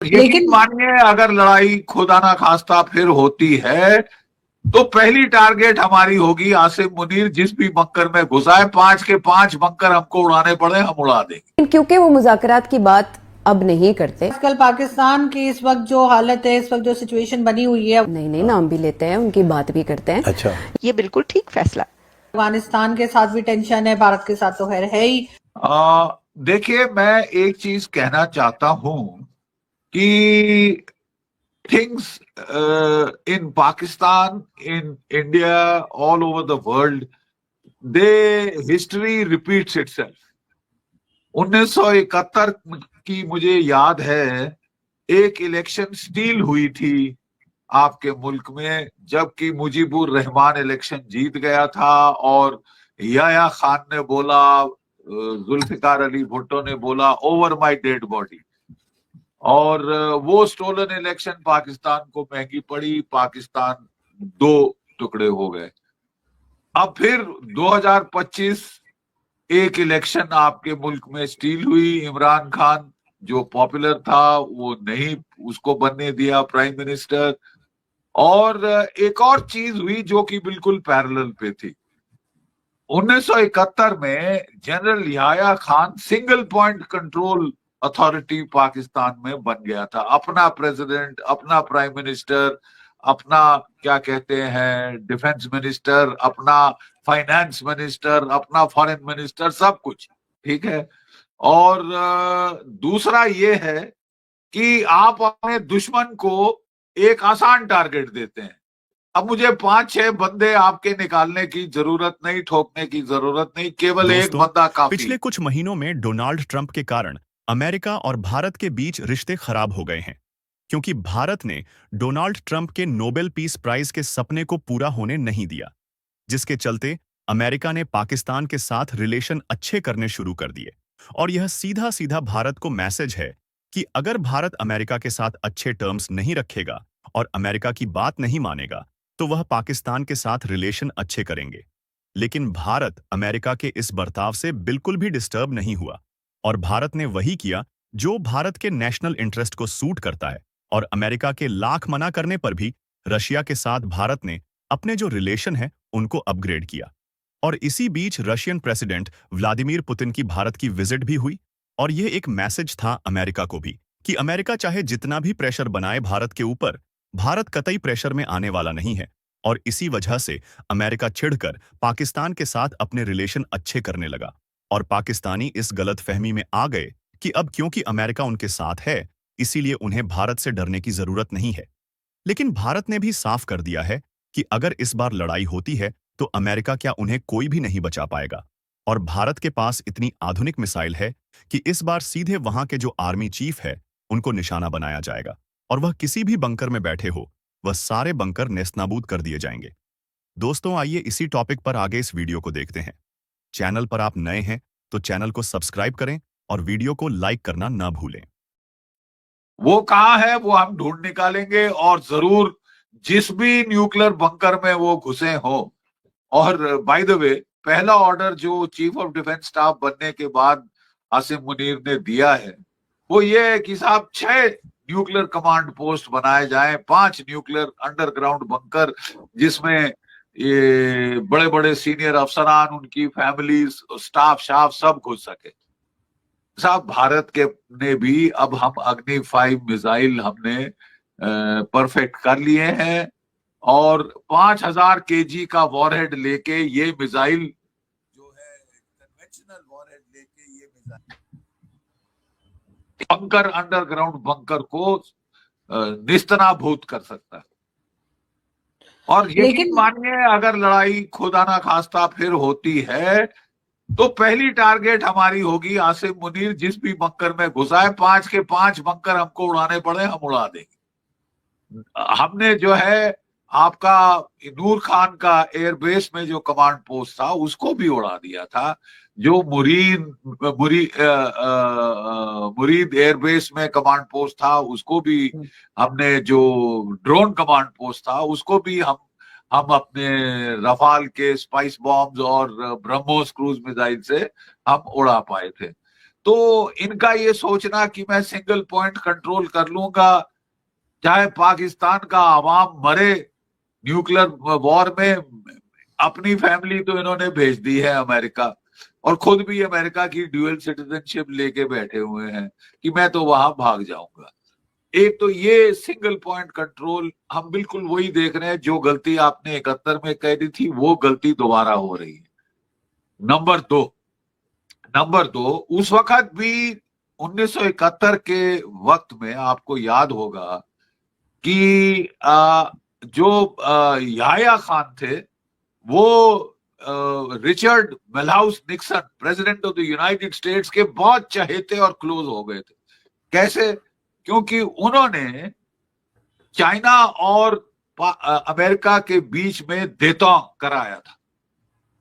यकीन लेकिन मानिए, अगर लड़ाई खुदा ना खास्ता फिर होती है तो पहली टारगेट हमारी होगी आसिम मुनीर। जिस भी बंकर में घुसा है, 5 के 5 बंकर हमको उड़ाने पड़े, हम उड़ा देंगे। क्योंकि वो मुज़ाकरात की बात अब नहीं करते। आजकल पाकिस्तान की इस वक्त जो हालत है, इस वक्त जो सिचुएशन बनी हुई है, नहीं नहीं, नाम भी लेते हैं, उनकी बात भी करते हैं। अच्छा, ये बिल्कुल ठीक फैसला। अफगानिस्तान के साथ भी टेंशन है, भारत के साथ तो खैर है ही। देखिए, मैं एक चीज कहना चाहता हूं कि things in Pakistan, in India, all over the world, history repeats itself. 1971 की मुझे याद है, एक इलेक्शन स्टील हुई थी आपके मुल्क में, जबकि मुजीबुर रहमान इलेक्शन जीत गया था और याया खान ने बोला, जुल्फिकार अली भुट्टो ने बोला, ओवर माय डेड बॉडी। और वो स्टोलन इलेक्शन पाकिस्तान को महंगी पड़ी, पाकिस्तान 2 टुकड़े हो गए। अब फिर 2025 एक इलेक्शन आपके मुल्क में स्टील हुई। इमरान खान जो पॉपुलर था वो नहीं उसको बनने दिया प्राइम मिनिस्टर। और एक और चीज हुई जो कि बिल्कुल पैरेलल पे थी। 1971 में general Yahya Khan single point control authority Pakistan में बन गया था। अपना प्रेसिडेंट, अपना प्राइम मिनिस्टर, अपना क्या कहते हैं डिफेंस मिनिस्टर, अपना फाइनेंस मिनिस्टर, अपना फॉरेन मिनिस्टर, सब कुछ ठीक है। और दूसरा ये है कि आप अपने दुश्मन को एक आसान टारगेट देते हैं। अब मुझे 5-6 बंदे आपके निकालने की जरूरत नहीं, ठोकने की जरूरत नहीं, केवल एक बंदा काफी। पिछले कुछ महीनों में डोनाल्ड ट्रंप के कारण अमेरिका और भारत के बीच रिश्ते खराब हो गए हैं, क्योंकि भारत ने डोनाल्ड ट्रंप के नोबेल पीस प्राइज के सपने को पूरा होने नहीं दिया, जिसके चलते अमेरिका ने पाकिस्तान के साथ रिलेशन अच्छे करने शुरू कर दिए। और यह सीधा सीधा भारत को मैसेज है कि अगर भारत अमेरिका के साथ अच्छे टर्म्स नहीं रखेगा और अमेरिका की बात नहीं मानेगा तो वह पाकिस्तान के साथ रिलेशन अच्छे करेंगे। लेकिन भारत अमेरिका के इस बर्ताव से बिल्कुल भी डिस्टर्ब नहीं हुआ और भारत ने वही किया जो भारत के नेशनल इंटरेस्ट को सूट करता है। और अमेरिका के लाख मना करने पर भी रशिया के साथ भारत ने अपने जो रिलेशन है उनको अपग्रेड किया। और इसी बीच रशियन प्रेसिडेंट व्लादिमीर पुतिन की भारत की विजिट भी हुई और यह एक मैसेज था अमेरिका को भी कि अमेरिका चाहे जितना भी प्रेशर बनाए भारत के ऊपर, भारत कतई प्रेशर में आने वाला नहीं है। और इसी वजह से अमेरिका चिढ़कर पाकिस्तान के साथ अपने रिलेशन अच्छे करने लगा और पाकिस्तानी इस गलत फहमी में आ गए कि अब क्योंकि अमेरिका उनके साथ है इसीलिए उन्हें भारत से डरने की जरूरत नहीं है। लेकिन भारत ने भी साफ कर दिया है कि अगर इस बार लड़ाई होती है तो अमेरिका क्या उन्हें कोई भी नहीं बचा पाएगा। और भारत के पास इतनी आधुनिक मिसाइल है कि इस बार सीधे वहां के जो आर्मी चीफ है उनको निशाना बनाया जाएगा और वह किसी भी बंकर में बैठे हो वह सारे बंकर नेस्तनाबूद कर दिए जाएंगे। दोस्तों, आइए इसी टॉपिक पर आगे इस वीडियो को देखते हैं। चैनल पर आप नए हैं तो चैनल को सब्सक्राइब करें और वीडियो को लाइक करना न भूलें। वो कहाँ है वो हम ढूंढ निकालेंगे और जरूर जिस भी न्यूक्लियर बंकर में वो घुसे हो। और बाय द वे, पहला ऑर्डर जो चीफ ऑफ डिफेंस स्टाफ बनने के बाद आसिम मुनीर ने दिया है वो ये है कि साहब 6 न्यूक्लियर कमांड पोस्ट बनाए जाएं, 5 न्यूक्लियर अंडरग्राउंड बंकर जिसमें ये बड़े बड़े सीनियर अफसरान, उनकी फैमिलीज, स्टाफ सब घुस सके। साहब भारत के ने भी अब हम अग्नि 5 मिसाइल हमने परफेक्ट कर लिए हैं और 5000 केजी का वॉरहेड लेके ये मिसाइल जो है कन्वेंशनल वॉरहेड लेके ये मिसाइल बंकर, अंडरग्राउंड बंकर को निस्तनाभूत कर सकता है। और यकीन मानिए, अगर लड़ाई खुदा ना खास्ता फिर होती है तो पहली टारगेट हमारी होगी आसिम मुनीर। जिस भी बंकर में घुसा है, 5 के 5 बंकर हमको उड़ाने पड़े, हम उड़ा देंगे। हमने जो है आपका नूर खान का एयरबेस में जो कमांड पोस्ट था उसको भी उड़ा दिया था। जो मुरीद एयरबेस में कमांड पोस्ट था उसको भी हमने, जो ड्रोन कमांड पोस्ट था उसको भी हम अपने रफाल के स्पाइस बॉम्ब्स और ब्रह्मोस क्रूज मिसाइल से हम उड़ा पाए थे। तो इनका ये सोचना कि मैं सिंगल पॉइंट कंट्रोल कर लूंगा, चाहे पाकिस्तान का आवाम मरे न्यूक्लियर वॉर में, अपनी फैमिली तो इन्होंने भेज दी है अमेरिका, और खुद भी अमेरिका की ड्यूअल सिटीजनशिप लेके बैठे हुए हैं कि मैं तो वहां भाग जाऊंगा। एक तो ये सिंगल पॉइंट कंट्रोल, हम बिल्कुल वही देख रहे हैं जो गलती आपने 71 में कह दी थी, वो गलती दोबारा हो रही है। नंबर दो, उस वक्त भी 1971 के वक्त में आपको याद होगा कि जो याह्या खान थे वो Richard Milhous Nixon, president of the United States के बहुत चहेते और क्लोज हो गए थे। कैसे? क्योंकि उन्होंने चाइना और अमेरिका के बीच में देतौं कराया था।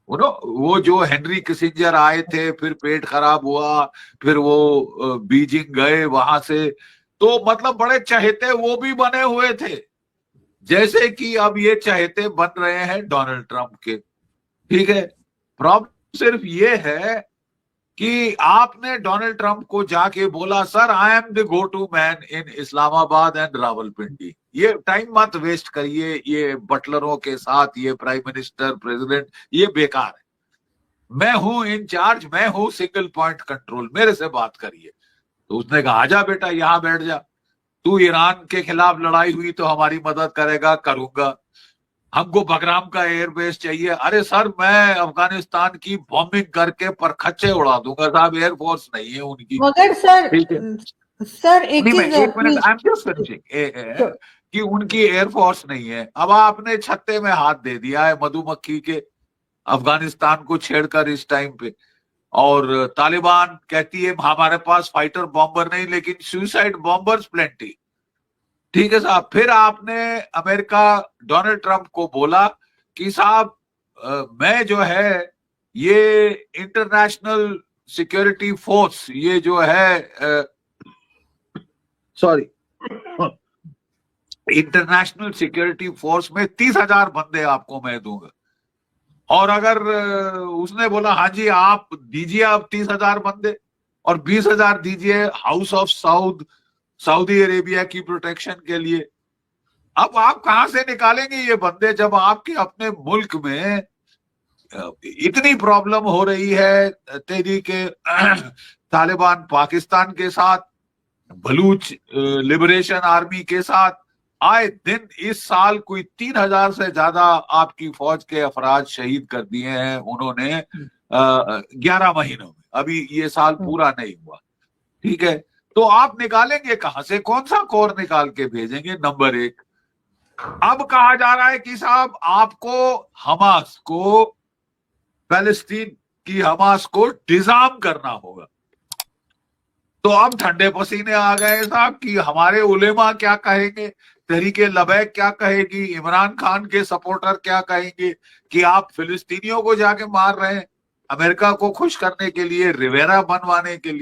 वो जो हेनरी किसिंजर आए थे, फिर पेट खराब हुआ, फिर वो बीजिंग गए वहां से, तो मतलब बड़े चहेते वो भी बने हुए थे, जैसे कि अब ये चहेते बन रहे हैं डोनाल्ड ट्रंप के। ठीक है, प्रॉब्लम सिर्फ ये है कि आपने डोनाल्ड ट्रंप को जाके बोला, sir I am the go to man in Islamabad and Rawalpindi. ये टाइम मत वेस्ट करिए ये बटलरों के साथ, ये प्राइम मिनिस्टर प्रेसिडेंट, ये बेकार है। मैं हूं इन चार्ज, मैं हूं सिंगल पॉइंट कंट्रोल, मेरे से बात करिए। तो उसने कहा, आजा बेटा यहां बैठ जा, तू ईरान के खिलाफ लड़ाई हुई तो हमारी मदद करेगा, करूंगा। हमको बगराम का एयरबेस चाहिए। अरे सर, मैं अफगानिस्तान की बॉम्बिंग करके परखच्चे उड़ा दूंगा। साहब एयरफोर्स नहीं है उनकी। मगर सर, ठीक है, सर एक नहीं, मैं चीज एक minute, I am just finishing, कि उनकी एयरफोर्स नहीं है। अब आपने छत्ते में हाथ दे दिया है मधुमक्खी के, अफगानिस्तान को छेड़कर इस टाइम पे। और तालिबान कहती है हमारे पास फाइटर बॉम्बर नहीं, लेकिन सुसाइड बॉम्बर्स प्लेंटी। ठीक है साहब, फिर आपने अमेरिका डोनाल्ड ट्रंप को बोला कि साहब मैं जो है ये इंटरनेशनल सिक्योरिटी फोर्स, ये जो है सॉरी इंटरनेशनल सिक्योरिटी फोर्स में 30,000 बंदे आपको मैं दूंगा। और अगर उसने बोला हाँ जी आप दीजिए आप 30,000 बंदे, और 20,000 दीजिए हाउस ऑफ सऊदी अरेबिया की प्रोटेक्शन के लिए। अब आप कहां से निकालेंगे ये बंदे जब आपके अपने मुल्क में इतनी प्रॉब्लम हो रही है तेरी के तालिबान पाकिस्तान के साथ, बलूच लिबरेशन आर्मी के साथ। आए दिन इस साल कोई 3,000 से ज्यादा आपकी फौज के अफराज शहीद कर दिए हैं उन्होंने 11 महीनों में। अभी ये साल पूरा नहीं हुआ। ठीक है, तो आप निकालेंगे कहां से? कौन सा कोर निकाल के भेजेंगे? नंबर एक। अब कहा जा रहा है कि साहब आपको हमास को, पैलेस्टीन की हमास को डिजार्म करना होगा। तो अब ठंडे पसीने आ गए साहब कि हमारे उलेमा क्या कहेंगे, तहरीके लबैक क्या कहेगी, इमरान खान के सपोर्टर क्या कहेंगे कि आप फिलिस्तीनियों को जाके मार रहे हैं अमेरिका को खुश करने के लिए, रिवेरा बनवाने के लिए।